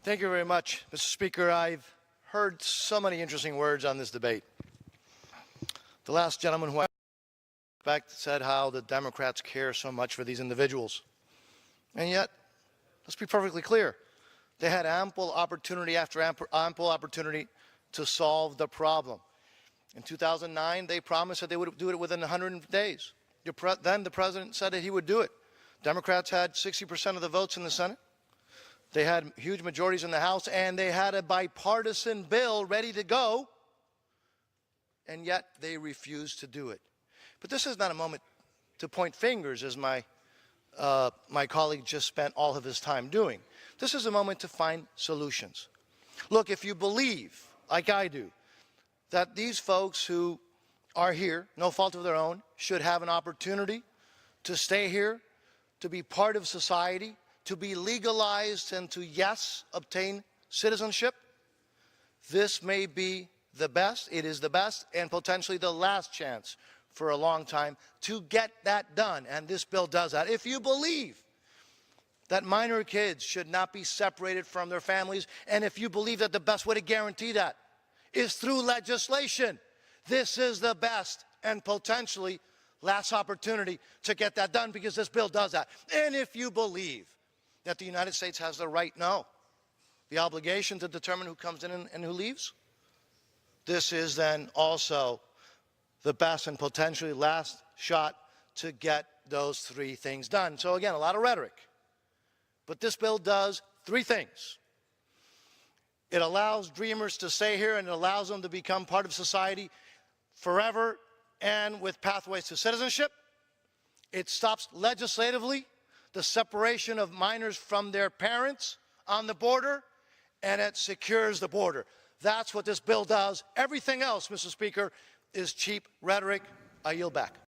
Thank you very much, Mr. Speaker. I've heard so many interesting words on this debate. The last gentleman who I respect said how the Democrats care so much for these individuals. And yet, let's be perfectly clear. They had ample opportunity after ample opportunity to solve the problem. In 2009, they promised that they would do it within 100 days. Then the president said that he would do it. Democrats had 60% of the votes in the Senate. They had huge majorities in the House, and they had a bipartisan bill ready to go, and yet they refused to do it. But this is not a moment to point fingers, as my colleague just spent all of his time doing. This is a moment to find solutions. Look, if you believe, like I do, that these folks who are here, no fault of their own, should have an opportunity to stay here, to be part of society, to be legalized and to, yes, obtain citizenship, this may be the best, it is the best, and potentially the last chance for a long time to get that done, and this bill does that. If you believe that minor kids should not be separated from their families, and if you believe that the best way to guarantee that is through legislation, this is the best and potentially last opportunity to get that done, because this bill does that. And if you believe that the United States has the right, no, the obligation to determine who comes in and who leaves, this is then also the best and potentially last shot to get those three things done. So again, a lot of rhetoric, but this bill does three things. It allows dreamers to stay here, and it allows them to become part of society forever and with pathways to citizenship. It stops legislatively the separation of minors from their parents on the border, and it secures the border. That's what this bill does. Everything else, Mr. Speaker, is cheap rhetoric. I yield back.